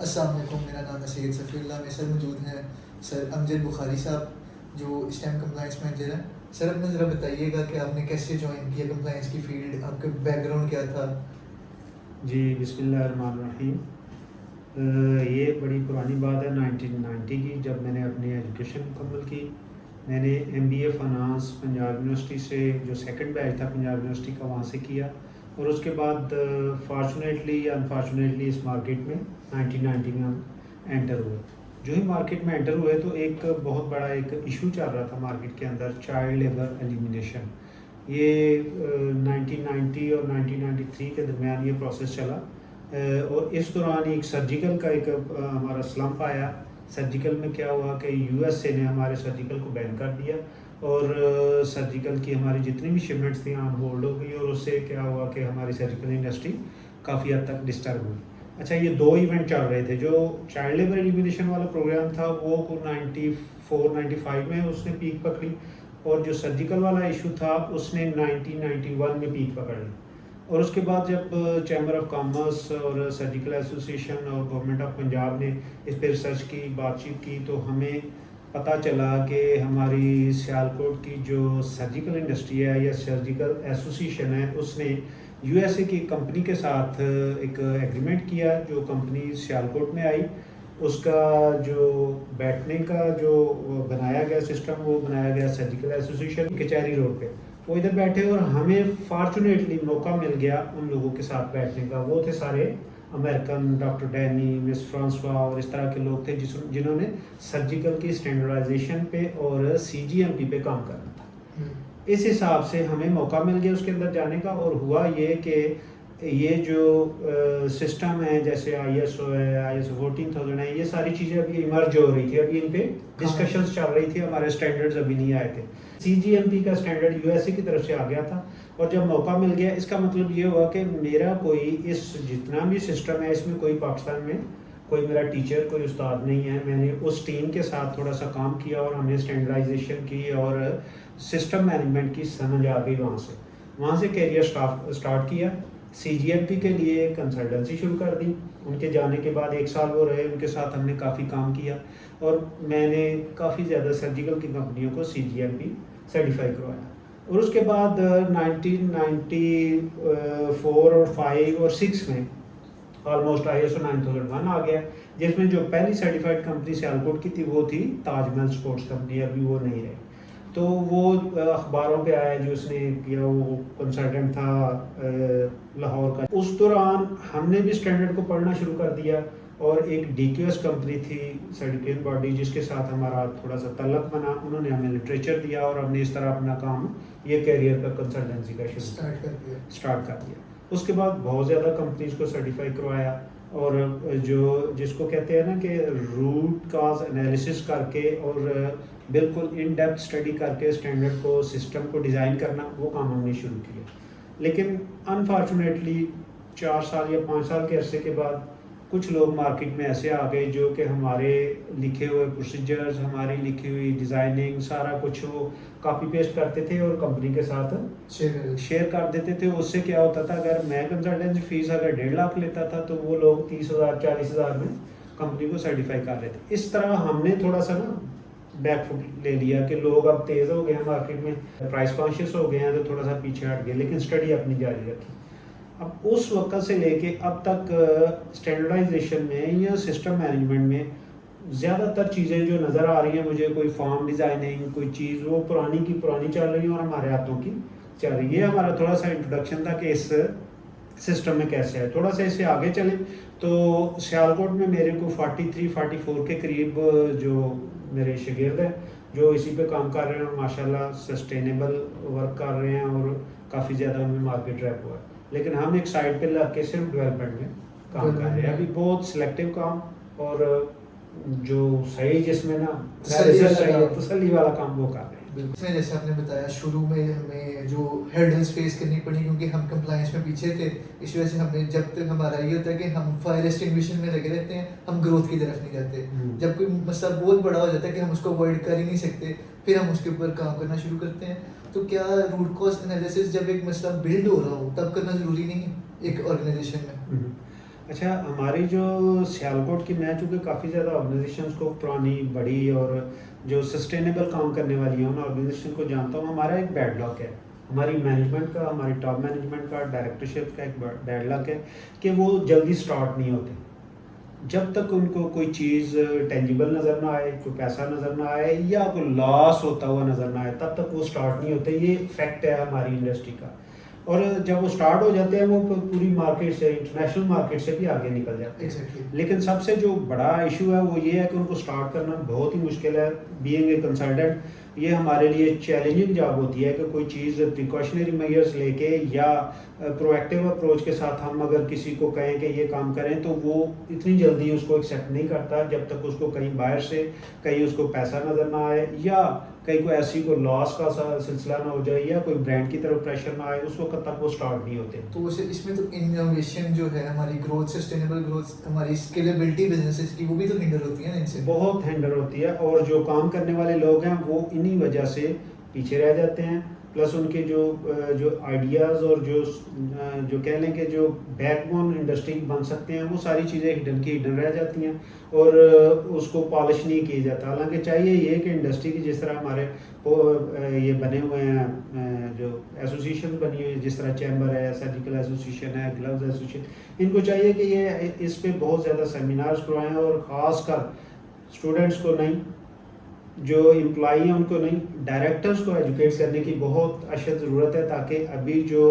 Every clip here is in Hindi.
अस्सलाम वालेकुम, मेरा नाम है सैयद सफ़ीउल्लाह। मेरे साथ मौजूद हैं सर अमजद बुखारी साहब, जो इस टाइम कंप्लाइंस मैनेजर हैं। सर, अपना ज़रा बताइएगा कि आपने कैसे ज्वाइन किया कंप्लाइंस की फ़ील्ड, आपका बैकग्राउंड क्या था? जी, बिस्मिल्लाहिर्रहमानिर्रहीम। ये बड़ी पुरानी बात है 1990 की, जब मैंने अपनी एजुकेशन मुकम्मल की। मैंने एमबीए फ़ाइनांस पंजाब यूनिवर्सिटी से, जो सेकंड बैच था पंजाब यूनिवर्सिटी का, वहाँ से किया। और उसके बाद फॉर्चुनेटली या अनफॉर्चुनेटली इस मार्केट में 1990 में हम एंटर हुए। जो ही मार्केट में एंटर हुए तो एक बहुत बड़ा एक इशू चल रहा था मार्केट के अंदर, चाइल्ड लेबर एलिमिनेशन। ये 1990 और 1993 के दरमियान ये प्रोसेस चला। और इस दौरान एक सर्जिकल का एक हमारा स्लम्प आया। सर्जिकल में क्या हुआ कि यूएसए ने हमारे सर्जिकल को बैन कर दिया और सर्जिकल की हमारी जितनी भी शिपमेंट्स थी ऑन होल्ड हो गई। और उससे क्या हुआ कि हमारी सर्जिकल इंडस्ट्री काफ़ी हद तक डिस्टर्ब हुई। अच्छा, ये दो इवेंट चल रहे थे। जो चाइल्ड लेबर एलिमिनेशन वाला प्रोग्राम था वो 94-95 में उसने पीक पकड़ी, और जो सर्जिकल वाला इशू था उसने 1991 में पीक पकड़ ली। और उसके बाद जब चैम्बर ऑफ कॉमर्स और सर्जिकल एसोसिएशन और गवर्नमेंट ऑफ पंजाब ने इस पर रिसर्च की, बातचीत की, तो हमें पता चला कि हमारी सियालकोट की जो सर्जिकल इंडस्ट्री है या सर्जिकल एसोसिएशन है, उसने यूएसए की कंपनी के साथ एक एग्रीमेंट किया। जो कंपनी सियालकोट में आई, उसका जो बैठने का जो बनाया गया सिस्टम, वो बनाया गया सर्जिकल एसोसिएशन कचहरी रोड पे। वो इधर बैठे और हमें फॉर्चुनेटली मौका मिल गया उन लोगों के साथ बैठने का। वो थे सारे American, doctor Danny, Miss Francois और इस तरह के लोग थे जिन्होंने सर्जिकल की स्टैंडर्डाइजेशन पे और सीजीएमपी पे काम करना था। इस हिसाब से हमें मौका मिल गया उसके अंदर जाने का। और हुआ ये कि ये जो सिस्टम है, जैसे आईएसओ है, आईएसओ 14000 है, ये सारी चीज़ें अभी इमर्ज हो रही थी, अभी इन पे डिस्कशंस चल रही थी, हमारे स्टैंडर्ड्स अभी नहीं आए थे। सीजीएमपी का स्टैंडर्ड यूएसए की तरफ से आ गया था। और जब मौका मिल गया, इसका मतलब ये हुआ कि मेरा कोई इस जितना भी सिस्टम है इसमें कोई पाकिस्तान में कोई मेरा टीचर, कोई उस्ताद नहीं है। मैंने उस टीम के साथ थोड़ा सा काम किया और हमने स्टैंडर्डाइजेशन की और सिस्टम मैनेजमेंट की समझ आ गई। वहाँ से कैरियर स्टार्ट किया। सीजीएमपी के लिए कंसल्टेंसी शुरू कर दी। उनके जाने के बाद 1 साल वो रहे, उनके साथ हमने काफ़ी काम किया और मैंने काफ़ी ज़्यादा सर्जिकल की कंपनियों को सीजीएमपी सर्टिफाई करवाया। और उसके बाद 1994 और 5 और 6 में ऑलमोस्ट आईएसओ 9001 आ गया, जिसमें जो पहली सर्टिफाइड कंपनी सियालकोट की थी वो थी ताजमहल स्पोर्ट्स कंपनी। अभी वो नहीं रही, तो वो अखबारों पे आया जो उसने किया, वो कंसल्टेंट था लाहौर का। उस दौरान हमने भी स्टैंडर्ड को पढ़ना शुरू कर दिया। और एक डीक्यूएस कंपनी थी, सर्टिफिकेट बॉडी, जिसके साथ हमारा थोड़ा सा तल्लक बना। उन्होंने हमें लिटरेचर दिया और हमने इस तरह अपना काम, ये कैरियर का कंसल्टेंसी का स्टार्ट कर दिया। उसके बाद बहुत ज़्यादा कंपनीज को सर्टिफाई करवाया। और जो जिसको कहते हैं ना कि रूट काज एनालिसिस करके और बिल्कुल इन डेप्थ स्टडी करके स्टैंडर्ड को, सिस्टम को डिज़ाइन करना, वो काम हमने शुरू किया। लेकिन अनफॉर्चुनेटली 4 साल या 5 साल के अरसे के बाद कुछ लोग मार्केट में ऐसे आ गए जो कि हमारे लिखे हुए प्रोसीजर्स, हमारी लिखी हुई डिज़ाइनिंग, सारा कुछ वो कॉपी पेस्ट करते थे और कंपनी के साथ शेयर कर देते थे। उससे क्या होता था, अगर मैं कंसल्टेंसी फीस अगर 1.5 लाख लेता था तो वो लोग 30,000 40,000 में कंपनी को सर्टिफाई कर रहे थे। इस तरह हमने थोड़ा सा ना बैकफुट ले लिया कि लोग अब तेज़ हो गए हैं मार्केट में, प्राइस कॉन्शियस हो गए हैं, तो थोड़ा सा पीछे हट गए, लेकिन स्टडी अपनी जारी रखी। अब उस वक्त से लेके अब तक स्टैंडर्डाइजेशन में या सिस्टम मैनेजमेंट में ज़्यादातर चीज़ें जो नज़र आ रही हैं मुझे, कोई फॉर्म डिज़ाइनिंग, कोई चीज़ वो पुरानी की पुरानी चल रही है और हमारे हाथों की चल रही है। ये हमारा थोड़ा सा इंट्रोडक्शन था कि इस सिस्टम में कैसे है। थोड़ा सा इससे आगे चलें तो सियालकोट में मेरे को 43-44 के करीब जो मेरे शागिर्द हैं जो इसी पे काम कर रहे हैं और माशाल्लाह सस्टेनेबल वर्क कर रहे हैं और काफ़ी ज़्यादा उनमें मार्केट रैप हुआ है। लेकिन हम एक साइड पे लग के सिर्फ डेवलपमेंट में काम कर रहे हैं अभी, बहुत सिलेक्टिव काम, और जो सही जिसमें ना तसल्ली वाला काम वो कर रहे हैं। इसमें जैसे आपने बताया शुरू में हमें जो हर्डल्स फेस करनी पड़ी क्योंकि हम कंप्लायंस में पीछे थे, इस वजह से हमें, जब तक हमारा ये होता है कि हम फायर एक्सटिंग्विशन में लगे रहते हैं, हम ग्रोथ की तरफ नहीं जाते। जब कोई मसला बहुत बड़ा हो जाता है कि हम उसको अवॉइड कर ही नहीं सकते, फिर हम उसके ऊपर काम करना शुरू करते हैं। तो क्या रूट कॉज एनालिसिस जब एक मसला बिल्ड हो रहा हो तब करना ज़रूरी नहीं है एक ऑर्गेनाइजेशन में? अच्छा, हमारी जो सियालकोट की, मैं चूँकि काफ़ी ज़्यादा ऑर्गेनाइजेशंस को, पुरानी बड़ी और जो सस्टेनेबल काम करने वाली हैं, उन ऑर्गेनाइजेशन को जानता हूँ। हमारा एक बैडलॉक है, हमारी मैनेजमेंट का, हमारी टॉप मैनेजमेंट का, डायरेक्टरशिप का एक बैडलॉक है कि वो जल्दी स्टार्ट नहीं होते। जब तक उनको कोई चीज़ टेंजिबल नज़र ना आए, कोई पैसा नज़र ना आए या कोई लॉस होता हुआ नज़र ना आए, तब तक वो स्टार्ट नहीं होते। ये फैक्ट है हमारी इंडस्ट्री का। और जब वो स्टार्ट हो जाते हैं, वो पूरी मार्केट से, इंटरनेशनल मार्केट से भी आगे निकल जाते हैं। एग्जैक्टली। लेकिन सबसे जो बड़ा इशू है वो ये है कि उनको स्टार्ट करना बहुत ही मुश्किल है। बीइंग ए कंसल्टेंट, ये हमारे लिए चैलेंजिंग जॉब होती है कि कोई चीज़ प्रिकॉशनरी मेजर्स लेके या प्रोएक्टिव अप्रोच के साथ हम अगर किसी को कहें कि ये काम करें, तो वो इतनी जल्दी उसको एक्सेप्ट नहीं करता जब तक उसको कहीं बाहर से, कहीं उसको पैसा नज़र ना आए या कहीं कोई ऐसी कोई लॉस का सिलसिला ना हो जाए या कोई ब्रांड की तरफ प्रेशर ना आए, उस वक्त तक वो स्टार्ट नहीं होते। तो उसे इसमें तो इनोवेशन जो है, हमारी ग्रोथ, सस्टेनेबल ग्रोथ, हमारी स्केलेबिलिटी बिजनेसेस की, वो भी तो हिंडर होती है ना इनसे। बहुत हैंडल होती है, और जो काम करने वाले लोग हैं वो इन्हीं वजह से पीछे रह जाते हैं। प्लस उनके जो आइडियाज़ और जो कह लें कि जो बैकबोन इंडस्ट्री बन सकते हैं, वो सारी चीज़ें हिडन की हिडन रह जाती हैं और उसको पॉलिश नहीं किया जाता। हालांकि चाहिए ये कि इंडस्ट्री की, जिस तरह हमारे ये बने हुए हैं, जो एसोसिएशन बनी हुई है, जिस तरह चैम्बर है, सर्जिकल एसोसिएशन है, ग्लव्स एसोसिएशन, इनको चाहिए कि ये इस पे बहुत ज़्यादा सेमिनार्स करवाएं, और ख़ासकर स्टूडेंट्स को नहीं, जो एम्प्लॉई हैं उनको नहीं, डायरेक्टर्स को एजुकेट करने की बहुत अशद ज़रूरत है, ताकि अभी जो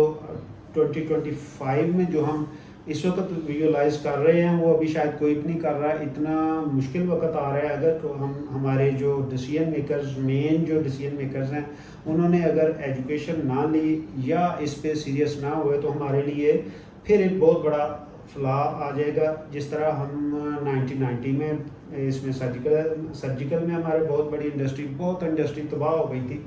2025 में जो हम इस वक्त विजुलाइज कर रहे हैं, वो अभी शायद कोई भी नहीं कर रहा है। इतना मुश्किल वक्त आ रहा है, अगर तो हम हमारे जो डिसीजन मेकर्स, मेन जो डिसीजन मेकर्स हैं, उन्होंने अगर एजुकेशन ना ली या इस पे सीरियस ना हुए, तो हमारे लिए फिर एक बहुत बड़ा फ्ला आ जाएगा। जिस तरह हम 1990 में इसमें सर्जिकल में हमारे बहुत बड़ी इंडस्ट्री तबाह हो गई थी,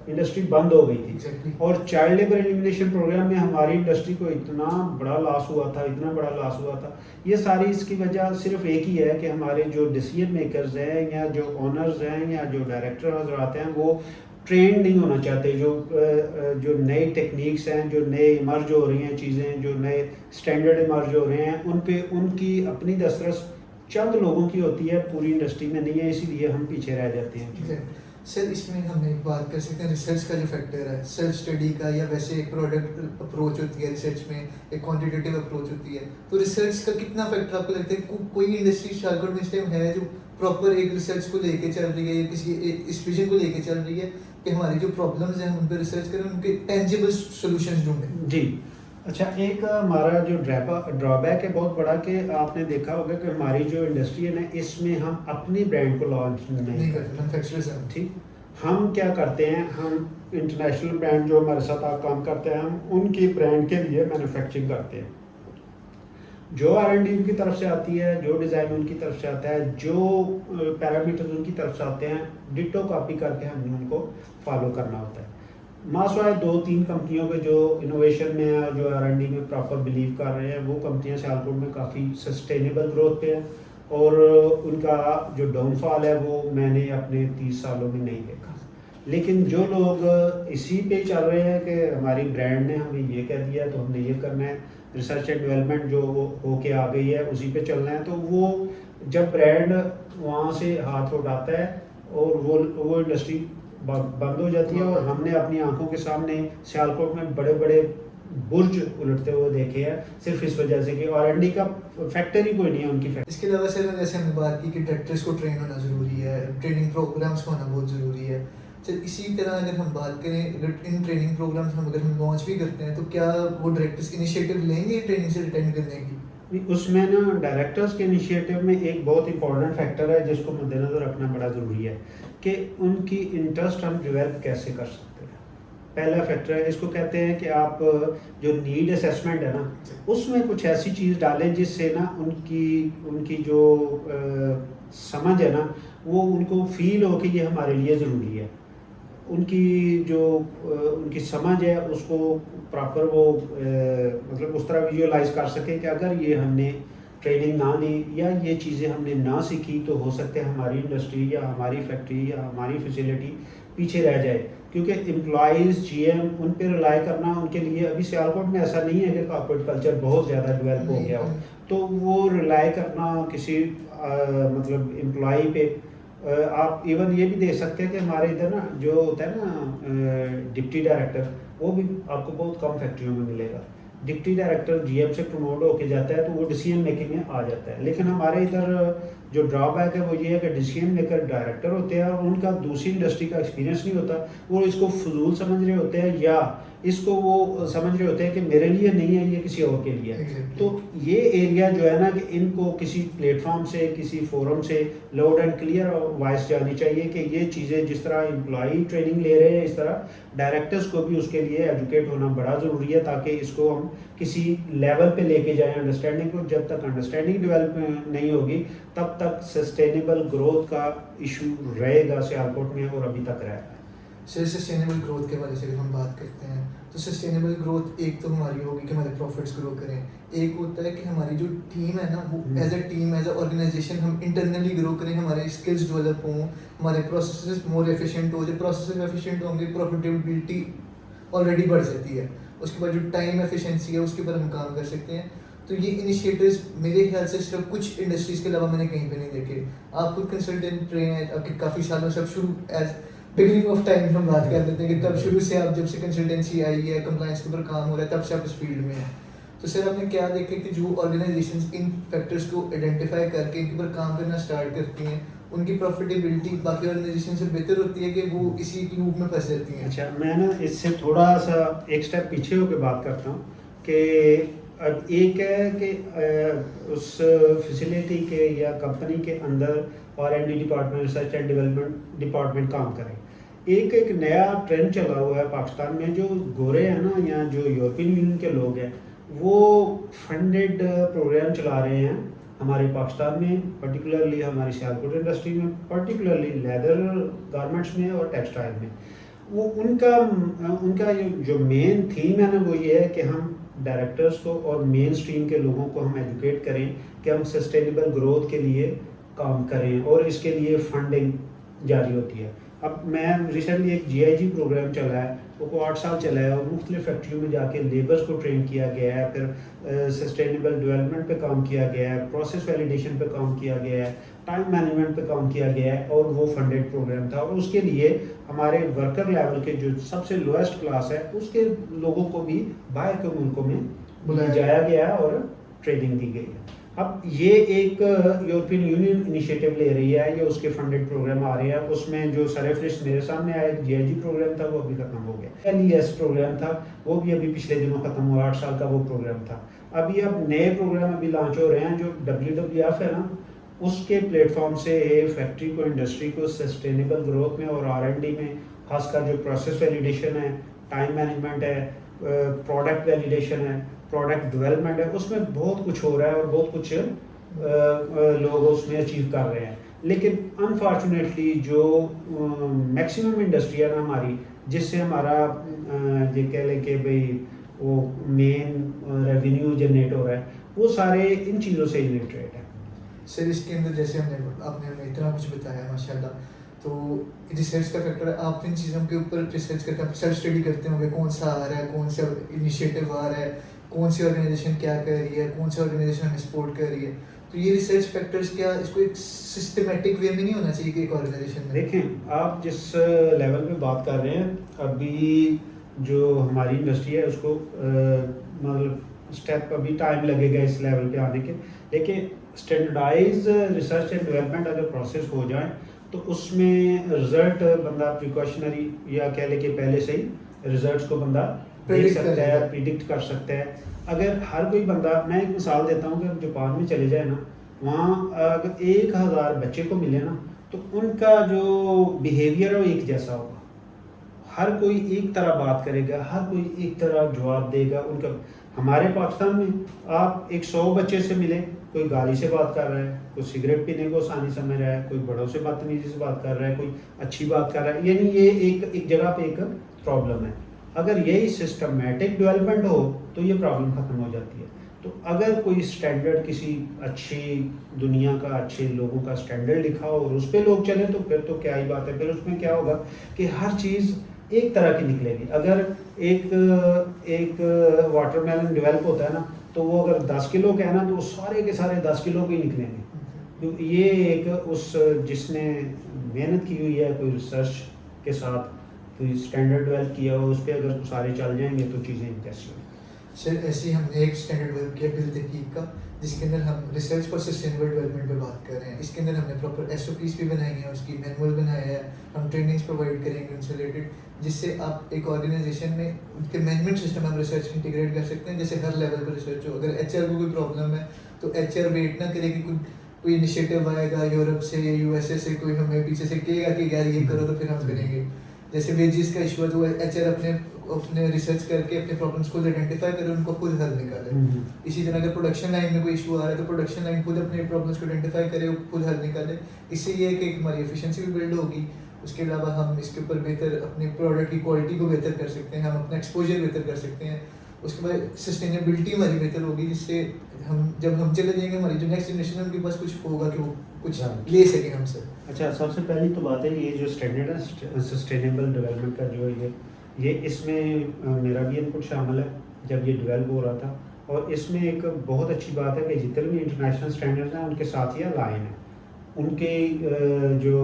इंडस्ट्री बंद हो गई थी। एग्जैक्टली। और चाइल्ड लेबर एलिमिनेशन प्रोग्राम में हमारी इंडस्ट्री को इतना बड़ा लॉस हुआ था, इतना बड़ा लॉस हुआ था। ये सारी इसकी वजह सिर्फ एक ही है कि हमारे जो डिसीजन मेकर्स हैं या जो ओनर्स हैं या जो डायरेक्टर हजरात हैं, वो ट्रेंड नहीं होना चाहते। जो नई टेक्निक्स हैं, जो नए इमर्ज हो रही हैं चीज़ें, जो नए स्टैंडर्ड इमर्ज हो रहे हैं, उन पे उनकी अपनी दस्तरस चंद लोगों की होती है, पूरी इंडस्ट्री में नहीं है, इसीलिए हम पीछे रह जाते हैं। सर, इसमें हम एक बात कर सकते हैं रिसर्च का जो फैक्टर है, सेल्फ स्टडी का, या वैसे एक प्रोडक्ट अप्रोच होती है रिसर्च में, एक क्वांटिटेटिव अप्रोच होती है, तो रिसर्च का कितना फैक्टर आपको लगता है? कोई इंडस्ट्री शालकोट में इस टाइम है जो प्रॉपर एक रिसर्च को लेके चल रही है, या किसी इस विजन को लेके चल रही है कि हमारी जो प्रॉब्लम्स हैं उन पर रिसर्च करें, उनके टेंजिबल सॉल्यूशंस ढूंढें? जी। अच्छा, एक हमारा जो ड्रॉबैक है बहुत बड़ा, कि आपने देखा होगा कि हमारी जो इंडस्ट्री है ना, इसमें हम अपनी ब्रांड को लॉन्च नहीं करते। मैन्युफैक्चरर्स हैं। ठीक, हम क्या करते हैं, हम इंटरनेशनल ब्रांड जो हमारे साथ आप काम करते हैं, हम उनकी ब्रांड के लिए मैन्युफैक्चरिंग करते हैं। जो R&D उनकी तरफ से आती है, जो डिज़ाइन उनकी तरफ से आता है, जो पैरामीटर्स उनकी तरफ से आते हैं, डिटो कॉपी करके हमें उनको फॉलो करना होता है। मासवाए 2-3 कंपनियों के जो इनोवेशन में है और जो R&D में प्रॉपर बिलीव कर रहे हैं, वो कंपनियां सियालकोट में काफ़ी सस्टेनेबल ग्रोथ पे हैं, और उनका जो डाउनफॉल है वो मैंने अपने 30 सालों में नहीं देखा। लेकिन जो लोग इसी पे चल रहे हैं कि हमारी ब्रांड ने हमें ये कह दिया तो हमने ये करना है, रिसर्च एंड डेवलपमेंट जो होके आ गई है उसी पे चलना है, तो वो जब ब्रांड वहाँ से हाथ उठाता है और वो इंडस्ट्री बंद हो जाती है। और हमने अपनी आंखों के सामने सियालकोट में बड़े बड़े बुर्ज उलटते हुए देखे हैं, सिर्फ इस वजह से कि R&D का फैक्टर ही कोई नहीं है उनकी फैक्टर। इसके अलावा सर, जैसे हमने बात की कि डायरेक्टर्स को ट्रेन होना ज़रूरी है, ट्रेनिंग प्रोग्राम्स होना बहुत ज़रूरी है। सर, इसी तरह अगर हम बात करें, अगर इन ट्रेनिंग प्रोग्राम्स हम लॉन्च भी करते हैं, तो क्या वो डायरेक्टर्स इनिशिएटिव लेंगे ट्रेनिंग से रिटर्न करने की? उसमें ना डायरेक्टर्स के इनिशिएटिव में एक बहुत इंपॉर्टेंट फैक्टर है जिसको मद्देनज़र रखना बड़ा ज़रूरी है, कि उनकी इंटरेस्ट हम डेवलप कैसे कर सकते हैं। पहला फैक्टर है, इसको कहते हैं कि आप जो नीड असेसमेंट है ना, उसमें कुछ ऐसी चीज़ डालें जिससे ना उनकी जो समझ है ना, वो उनको फील हो कि ये हमारे लिए ज़रूरी है। उनकी समझ है उसको प्रॉपर वो मतलब उस तरह विजुअलाइज कर सके कि अगर ये हमने ट्रेनिंग ना ली या ये चीज़ें हमने ना सीखी, तो हो सकता है हमारी इंडस्ट्री या हमारी फैक्ट्री या हमारी फैसिलिटी पीछे रह जाए। क्योंकि एम्प्लॉयज़, GM, उन पर रिलाई करना उनके लिए, अभी सियालकोट में ऐसा नहीं है कि कॉर्पोरेट कल्चर बहुत ज़्यादा डेवलप हो गया हो। तो वो रिलाई करना किसी मतलब एम्प्लॉई पे आप इवन ये भी देख सकते हैं कि हमारे इधर ना जो होता है ना डिप्टी डायरेक्टर, वो भी आपको बहुत कम फैक्ट्रियों में मिलेगा। डिप्टी डायरेक्टर जीएम से प्रमोट होके जाता है तो वो डिसीजन मेकिंग में आ जाता है। लेकिन हमारे इधर जो ड्रॉबैक है वो ये है कि डिसीजन मेकर डायरेक्टर होते हैं और उनका दूसरी इंडस्ट्री का एक्सपीरियंस नहीं होता। वो इसको फजूल समझ रहे होते हैं या इसको वो समझ रहे होते हैं कि मेरे लिए नहीं है, ये किसी और के लिए है। तो ये एरिया जो है ना कि इनको किसी प्लेटफॉर्म से, किसी फोरम से लाउड एंड क्लियर वॉइस जानी चाहिए कि ये चीज़ें जिस तरह एम्प्लॉई ट्रेनिंग ले रहे हैं इस तरह डायरेक्टर्स को भी उसके लिए एजुकेट होना बड़ा ज़रूरी है, ताकि इसको हम किसी लेवल पे लेके जाएं अंडरस्टैंडिंग को। जब तक अंडरस्टैंडिंग डेवलप नहीं होगी तब तक सस्टेनेबल ग्रोथ का इशू रहेगा सियालकोट में, और अभी तक रहा है। सस्टेनेबल ग्रोथ के बारे से अगर हम बात करते हैं तो सस्टेनेबल ग्रोथ एक तो हमारी होगी कि हमारे प्रॉफिट्स ग्रो करें, एक होता है कि हमारी जो टीम है ना वो as a team, as a organization हम इंटरनली ग्रो करें, हमारे स्किल्स डेवलप हों, हमारे प्रोसेसेस मोर एफिशिएंट हो। जब प्रोसेसेस एफिशिएंट होंगे प्रॉफिटेबिलिटी ऑलरेडी बढ़ जाती है, उसके बाद जो टाइम एफिशिएंसी है उसके ऊपर हम काम कर सकते हैं। तो ये इनिशिएटिव्स मेरे ख्याल से सिर्फ कुछ इंडस्ट्रीज़ के अलावा मैंने कहीं पे नहीं देखे। आप खुद कंसल्टेंट रहे हैं, आपके काफ़ी सालों से, आप शुरू एज बिगिनिंग ऑफ टाइम हम बात कर लेते हैं कि तब शुरू से आप जब से कंसल्टेंसी आई है, कंप्लायंस के ऊपर काम हो रहा है, तब से आप इस फील्ड में हैं। तो सर आपने क्या देखा कि जो ऑर्गेनाइजेशंस इन फैक्टर्स को आइडेंटिफाई करके इनके ऊपर काम करना स्टार्ट करती हैं, उनकी प्रॉफिटेबिलिटी बाकी ऑर्गेनाइजेशन से बेहतर होती है कि वो इसी लूप में फंस जाती हैं? अच्छा, मैं ना इससे थोड़ा सा एक स्टेप पीछे होकर बात करता हूँ कि अब एक है कि उस फैसिलिटी के या कंपनी के अंदर R&D department, research and development department काम करें। एक नया ट्रेंड चला हुआ है पाकिस्तान में, जो गोरे हैं ना या जो यूरोपियन यूनियन के लोग हैं वो फंडेड प्रोग्राम चला रहे हैं हमारे पाकिस्तान में, पर्टिकुलरली हमारी सियालकोट इंडस्ट्री में, पर्टिकुलरली लेदर गारमेंट्स में और टेक्सटाइल में। वो उनका जो मेन थीम है ना वो ये है कि हम डायरेक्टर्स को और मेन स्ट्रीम के लोगों को हम एजुकेट करें कि हम सस्टेनेबल ग्रोथ के लिए काम करें, और इसके लिए फंडिंग जारी होती है। अब मैं रिसेंटली एक GIG प्रोग्राम चला है, वो 8 साल चला है, और मुख्तलिफ फैक्ट्रियों में जाके लेबर्स को ट्रेन किया गया है, फिर सस्टेनेबल डेवलपमेंट पे काम किया गया है, प्रोसेस वैलिडेशन पे काम किया गया है, टाइम मैनेजमेंट पे काम किया गया है, और वो फंडेड प्रोग्राम था। और उसके लिए हमारे वर्कर लेवल के जो सबसे लोएस्ट क्लास है उसके लोगों को भी बाहर के मुल्कों में बुलाया गया है और ट्रेनिंग दी गई है। अब ये एक यूरोपियन यूनियन इनिशिएटिव ले रही है, ये उसके फंडेड प्रोग्राम आ रहे हैं। उसमें जो सरफलिस्ट मेरे सामने आया GIG प्रोग्राम था वो अभी खत्म हो गया, LES प्रोग्राम था वो भी अभी पिछले दिनों खत्म हुआ, 8 साल का वो प्रोग्राम था। अभी अब नए प्रोग्राम अभी लॉन्च हो रहे हैं, जो WWF है ना उसके प्लेटफॉर्म से फैक्ट्री को, इंडस्ट्री को सस्टेनेबल ग्रोथ में और R&D में, खासकर जो प्रोसेस वैलिडेशन है, टाइम मैनेजमेंट है, प्रोडक्ट वैलिडेशन है, प्रोडक्ट डेवलपमेंट है, उसमें बहुत कुछ हो रहा है और बहुत कुछ लोग उसमें अचीव कर रहे हैं। लेकिन अनफॉर्चुनेटली जो मैक्सिमम इंडस्ट्री है ना हमारी, जिससे हमारा ये कह लें कि भाई वो मेन रेवेन्यू जनरेट हो रहा है, वो सारे इन चीज़ों से रिलेटेड है। सर इसके अंदर जैसे आपने हमें इतना कुछ बताया माशाल्लाह, तो रिसर्च का फैक्टर है, आप इन चीज़ों के ऊपर रिसर्च करके आप सेल्फ स्टडी करते होंगे, कौन सा आ रहा है, कौन सा इनिशिएटिव आ रहा है, कौन सी ऑर्गेनाइजेशन क्या कर रही है, कौन सी ऑर्गेनाइजेशन हमें सपोर्ट कर रही है। तो ये रिसर्च फैक्टर्स क्या इसको एक सिस्टमेटिक वे में नहीं होना चाहिए कि एक ऑर्गेनाइजेशन में? देखें, आप जिस लेवल पे बात कर रहे हैं, अभी जो हमारी इंडस्ट्री है उसको मतलब स्टेप अभी टाइम लगेगा इस लेवल पे आने के। लेकिन स्टैंडर्डाइज रिसर्च एंड डेवलपमेंट अगर प्रोसेस हो जाए तो उसमें रिजल्ट बंदा प्रिकॉशनरी या कह ले कि पहले से ही रिजल्ट्स को बंदा देख सकता है, प्रिडिक्ट कर सकता है। अगर हर कोई बंदा, मैं एक मिसाल देता हूँ कि जापान में चले जाए ना, वहाँ अगर 1000 बच्चे को मिले ना तो उनका जो बिहेवियर है वो एक जैसा होगा, हर कोई एक तरह बात करेगा, हर कोई एक तरह जवाब देगा उनका। हमारे पाकिस्तान में आप 100 बच्चे से मिले, कोई गाली से बात कर रहा है, कोई सिगरेट पीने को आसानी समझ रहा है, कोई बड़ों से बदतमीजी से बात कर रहा है, कोई अच्छी बात कर रहा है, यानी ये एक जगह पे एक प्रॉब्लम है। अगर यही सिस्टमेटिक डेवलपमेंट हो तो ये प्रॉब्लम ख़त्म हो जाती है। तो अगर कोई स्टैंडर्ड किसी अच्छी दुनिया का, अच्छे लोगों का स्टैंडर्ड लिखा हो और उस पर लोग चलें तो फिर तो क्या ही बात है। फिर उसमें क्या होगा कि हर चीज़ एक तरह की निकलेगी। अगर एक वाटरमेलन डेवलप होता है ना तो वो अगर 10 किलो का है ना, तो वो सारे के सारे 10 किलो के ही निकलेंगे। तो ये एक उस जिसने मेहनत की हुई है, कोई रिसर्च के साथ कोई स्टैंडर्ड डेवलप किया हो, उस पर अगर सारे चल जाएंगे तो चीज़ें कैसी होंगी। सर ऐसे ही हमने एक स्टैंडर्ड डेवलप किया बिल तहकीक का, जिसके अंदर हम रिसर्च फॉर सस्टेनेबल डेवलपमेंट पे बात कर रहे हैं। इसके अंदर हमने प्रॉपर एसओपीज भी बनाई हैं, उसकी मैनुअल बनाया है, हम ट्रेनिंग्स प्रोवाइड करेंगे उनसे रिलेटेड, जिससे आप एक ऑर्गेनाइजेशन में उनके मैनेजमेंट सिस्टम हम रिसर्च इंटीग्रेट कर सकते हैं। जैसे हर लेवल पर रिसर्च हो, अगर एचआर को कोई प्रॉब्लम है तो एचआर वेट ना करे कि कोई इनिशिएटिव आएगा यूरोप से, यूएसए से, कोई हमें पीछे से कहेगा कि यार ये करो तो फिर हम करेंगे। जैसे वेजिस का इशू है तो एचआर अपने रिसर्च करके अपने प्रॉब्लम्स खुद आइडेंटिफाई करे, उनको खुद हल निकाले। इसी तरह अगर प्रोडक्शन लाइन में कोई इशू आ रहा है तो प्रोडक्शन लाइन खुद अपने प्रॉब्लम्स को आइडेंटिफाई करे, खुद हल निकाले। इससे ये है कि हमारी एफिशिएंसी भी बिल्ड होगी। उसके अलावा हम इसके ऊपर बेहतर अपने प्रोडक्ट की क्वालिटी को बेहतर कर सकते हैं, हम अपना एक्सपोजर बेहतर कर सकते हैं। उसके बाद सस्टेनेबिलिटी हमारी बेहतर होगी, जिससे हम जब हम चले जाएंगे हमारी जो नेक्स्ट जनरेशन है उनके पास कुछ होगा कि वो कुछ ले सकें हमसे। अच्छा, सबसे पहली तो बात है ये जो स्टैंडर्ड है सस्टेनेबल डेवलपमेंट का, जो ये इसमें मेरा भी इनपुट शामिल है जब ये डेवलप हो रहा था। और इसमें एक बहुत अच्छी बात है कि जितने भी इंटरनेशनल स्टैंडर्ड्स हैं उनके साथ ही अलाइन है। उनके जो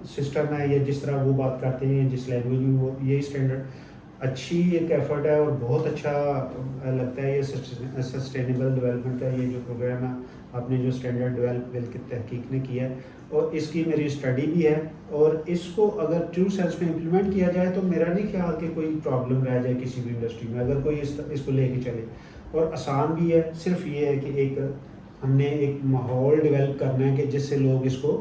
सिस्टम है या जिस तरह वो बात करते हैं, जिस लैंग्वेज में वो यही स्टैंडर्ड अच्छी एक एफर्ट है और बहुत अच्छा लगता है ये सस्टेनेबल डेवलपमेंट का ये जो प्रोग्राम है, आपने जो स्टैंडर्ड डेवलप बिल की तहकीक ने किया है, और इसकी मेरी स्टडी भी है। और इसको अगर ट्रू सेंस में इम्प्लीमेंट किया जाए तो मेरा नहीं ख्याल कि कोई प्रॉब्लम रह जाए किसी भी इंडस्ट्री में, अगर कोई इसको लेके चले। और आसान भी है, सिर्फ ये है कि एक हमने एक माहौल डेवलप करना है कि जिससे लोग इसको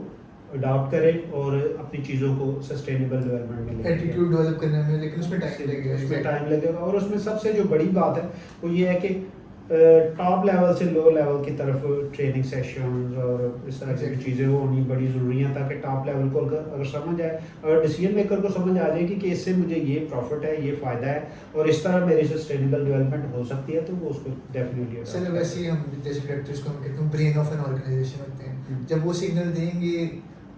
अडॉप्ट करें और अपनी चीज़ों को सस्टेनेबल डेवलपमेंट में एटीट्यूड डेवलप करने में, लेकिन उसमें टाइम लगेगा। उसमें टाइम लगेगा। और उसमें सबसे जो बड़ी बात है वो ये है कि टॉप लेवल से लो लेवल की तरफ ट्रेनिंग सेशंस और इस तरह की चीज़ें होनी बड़ी ज़रूरी हैं, ताकि टॉप लेवल को अगर समझ आए, अगर डिसीजन मेकर को समझ आ जाएगी कि इससे मुझे ये प्रॉफिट है, ये फ़ायदा है और इस तरह मेरी सस्टेनेबल डेवलपमेंट हो सकती है, तो वो उसको डेफिनेटली। सर वैसे ही हम जैसे डायरेक्टर्स को हम कहते हैं ब्रेन ऑफ एन ऑर्गेनाइजेशन होते हैं। जब वो सिग्नल देंगे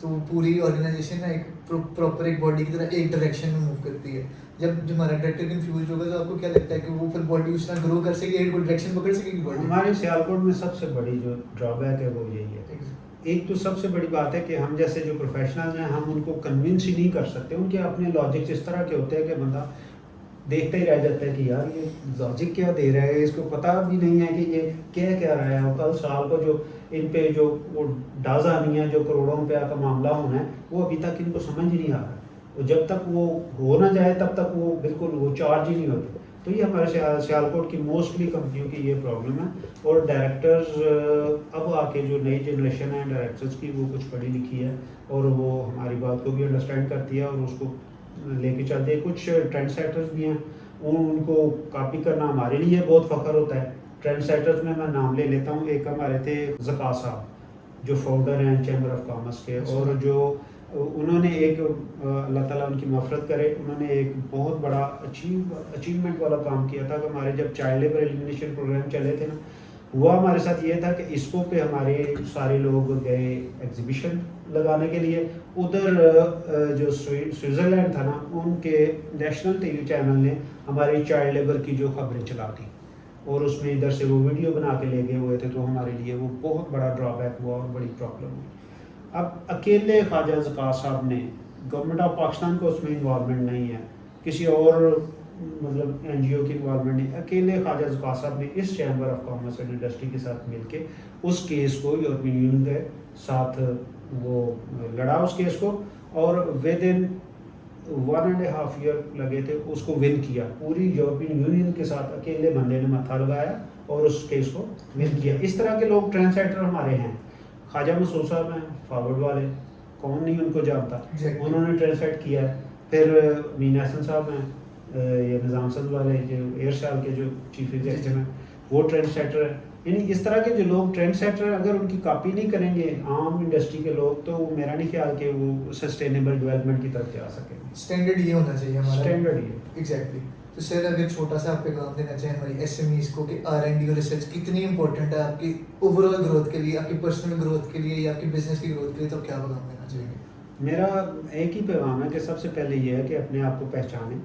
तो पूरी ऑर्गेनाइजेशन ना एक प्रॉपर एक बॉडी की तरह एक डायरेक्शन में मूव करती है। जब हमारा डायरेक्टर कंफ्यूज होगा तो आपको क्या लगता है कि वो फिर बॉडी उस तरह ग्रो कर सकेगी, एक डायरेक्शन पकड़ सकेगी बॉडी? हमारे सियालकोट में सबसे बड़ी जो ड्रॉबैक है वो यही है। एक तो सबसे बड़ी बात है कि हम जैसे जो प्रोफेशनल्स हैं हम उनको कन्विंस ही नहीं कर सकते। उनके अपने लॉजिक्स इस तरह के होते हैं कि बंदा देखते ही रह जाता है कि यार ये लॉजिक क्या दे रहा है, इसको पता भी नहीं है कि ये क्या रहा है। और कल साल को जो इन पे जो वो डाज आनी है, जो करोड़ों रुपया का मामला होना है, वो अभी तक इनको समझ ही नहीं आ रहा। और जब तक वो हो ना जाए तब तक वो बिल्कुल वो चार्ज ही नहीं होते। तो ये हमारे सियालकोट की मोस्टली कंपनियों की ये प्रॉब्लम है। और डायरेक्टर्स अब आके जो नई जनरेशन है डायरेक्टर्स की, वो कुछ पढ़ी लिखी है और वो हमारी बात को भी अंडरस्टैंड करती है और उसको लेके चलते हैं। कुछ ट्रेंड सेटर्स भी हैं, उनको कॉपी करना हमारे लिए बहुत फ़ख्र होता है। ट्रेंड सेटर्स में मैं नाम ले लेता हूँ। एक हमारे थे ज़का साहब जो फाउंडर हैं चैम्बर ऑफ कॉमर्स के, और जो उन्होंने एक अल्लाह ताला उनकी मफ़रत करे, उन्होंने एक बहुत बड़ा अचीवमेंट वाला काम किया था कि हमारे जब चाइल्ड लेबर एलिमिनेशन प्रोग्राम चले थे ना, हुआ हमारे साथ ये था कि इसको पे हमारे सारे लोग गए एग्जीबिशन लगाने के लिए। उधर जो स्विट्ज़रलैंड था ना, उनके नेशनल टीवी चैनल ने हमारी चाइल्ड लेबर की जो खबरें चला दी और उसमें इधर से वो वीडियो बना के ले गए हुए थे। तो हमारे लिए वो बहुत बड़ा ड्रॉबैक हुआ और बड़ी प्रॉब्लम हुई। अब अकेले ख्वाजा ज़का साहब ने, गवर्नमेंट ऑफ पाकिस्तान को उसमें इन्वॉल्वमेंट नहीं है, किसी और मतलब एनजीओ की इन्वॉल्वमेंट नहीं, अकेले ख्वाजा ज़का साहब ने इस chamber of commerce and industry के साथ मिलके उस केस को यूरोपियन यूनियन के साथ वो लड़ा उस केस को, और विद इन 1.5 ईयर लगे थे उसको विन किया। पूरी यूरोपियन यूनियन के साथ अकेले बंदे ने मत्था लगाया और उस केस को विन किया। इस तरह के लोग ट्रेंड सेटर हमारे हैं। ख्वाजा मसूद साहब हैं फॉरवर्ड वाले, कौन नहीं उनको जानता, उन्होंने ट्रेंड सेट किया है। फिर मीना हसन साहब हैं ये निज़ाम सद वाले जो एयरसेल के जो चीफ एग्जीक्यूटिव हैं, वो ट्रेंड सेटर है। यानी इस तरह के जो लोग ट्रेंड सेटर अगर उनकी कॉपी नहीं करेंगे आम इंडस्ट्री के लोग, तो मेरा नहीं ख्याल कि वो सस्टेनेबल डेवलपमेंट की तरफ जा सकेंगे। स्टैंडर्ड ये होना चाहिए हमारा, स्टैंडर्ड ये एग्जैक्टली। तो सर अगर छोटा सा आप पैगाम देना चाहें हमारी एसएमईज को कि आर&डी और रिसर्च कितनी इंपॉर्टेंट है आपकी ओवरऑल ग्रोथ के लिए, आपकी पर्सनल ग्रोथ के लिए या आपकी बिजनेस की ग्रोथ के लिए, तो क्या पैगाम देना चाहिए? मेरा एक ही पैगाम है कि सबसे पहले ये है कि अपने आप को पहचानें,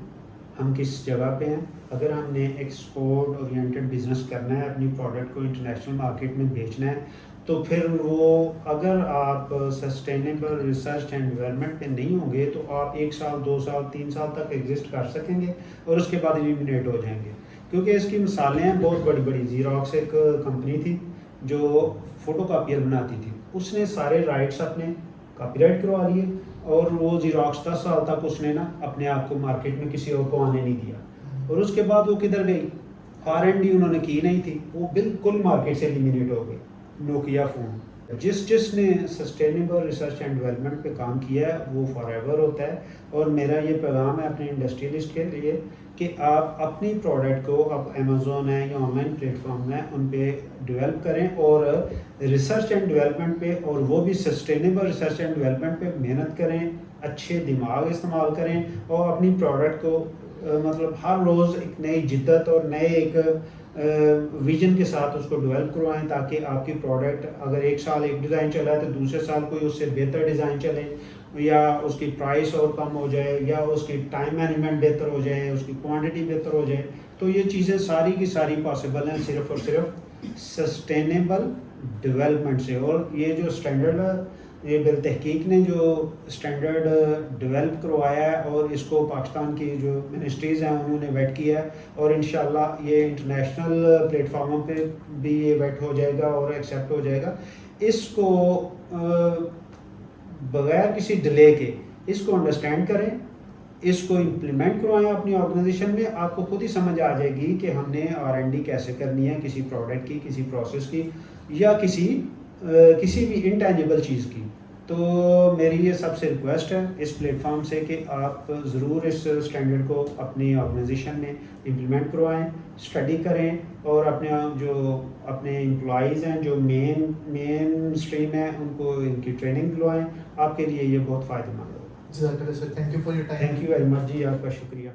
हम किस जगह पे हैं अगर हमने एक्सपोर्ट ओरिएंटेड बिजनेस करना है, अपनी प्रोडक्ट को इंटरनेशनल मार्केट में बेचना है, तो फिर वो अगर आप सस्टेनेबल रिसर्च एंड डेवलपमेंट पे नहीं होंगे तो आप 1 साल 2 साल 3 साल तक एग्जिस्ट कर सकेंगे और उसके बाद एलिमिनेट हो जाएंगे। क्योंकि इसकी मिसालें हैं बहुत बड़ी बड़ी। ज़ीरोक्स एक कंपनी थी जो फ़ोटो कापियर बनाती थी, उसने सारे राइट्स अपने कॉपीराइट करवा लिए और वो ज़ीरोक्स 10 साल तक उसने ना अपने आप को मार्केट में किसी और को आने नहीं दिया। और उसके बाद वो किधर गई? R&D उन्होंने की नहीं थी, वो बिल्कुल मार्केट से एलिमिनेट हो गई। नोकिया फ़ोन, जिसने सस्टेनेबल रिसर्च एंड डेवलपमेंट पे काम किया है वो फॉरएवर होता है। और मेरा ये पैगाम है अपने इंडस्ट्रियलिस्ट के लिए कि आप अपनी प्रोडक्ट को अब अमेज़ोन है या ऑनलाइन प्लेटफॉर्म है उन पे डेवलप करें और रिसर्च एंड डेवलपमेंट पे, और वो भी सस्टेनेबल रिसर्च एंड डेवलपमेंट पे मेहनत करें, अच्छे दिमाग इस्तेमाल करें और अपनी प्रोडक्ट को मतलब हर रोज़ एक नई जिद्दत और नए एक विजन के साथ उसको डेवलप करवाएं, ताकि आपकी प्रोडक्ट अगर 1 साल एक डिज़ाइन चला है तो दूसरे साल कोई उससे बेहतर डिज़ाइन चले, या उसकी प्राइस और कम हो जाए, या उसकी टाइम मैनेजमेंट बेहतर हो जाए, उसकी क्वांटिटी बेहतर हो जाए। तो ये चीज़ें सारी की सारी पॉसिबल हैं सिर्फ़ और सिर्फ सस्टेनेबल डेवलपमेंट से। और ये जो स्टैंडर्ड है, ये बिलतहकीक ने जो स्टैंडर्ड डेवलप करवाया है और इसको पाकिस्तान की जो मिनिस्ट्रीज़ हैं उन्होंने वेट किया है, और इंशाल्लाह ये इंटरनेशनल प्लेटफार्मों पे भी ये वेट हो जाएगा और एक्सेप्ट हो जाएगा। इसको बगैर किसी डिले के इसको अंडरस्टैंड करें, इसको इम्प्लीमेंट करवाएं अपनी ऑर्गेनाइजेशन में। आपको खुद ही समझ आ जाएगी कि हमने R&D कैसे करनी है किसी प्रोडक्ट की, किसी प्रोसेस की, या किसी भी इंटेंजिबल चीज़ की। तो मेरी ये सबसे रिक्वेस्ट है इस प्लेटफॉर्म से कि आप ज़रूर इस स्टैंडर्ड को अपनी ऑर्गेनाइजेशन में इम्प्लीमेंट करवाएं, स्टडी करें और अपने एम्प्लॉइज़ हैं जो मेन स्ट्रीम है उनको इनकी ट्रेनिंग दिलवाएं। आपके लिए ये बहुत फ़ायदेमंद होगा। जज़ाकल्लाह sir, thank you for your time. Thank you very much जी, आपका शुक्रिया।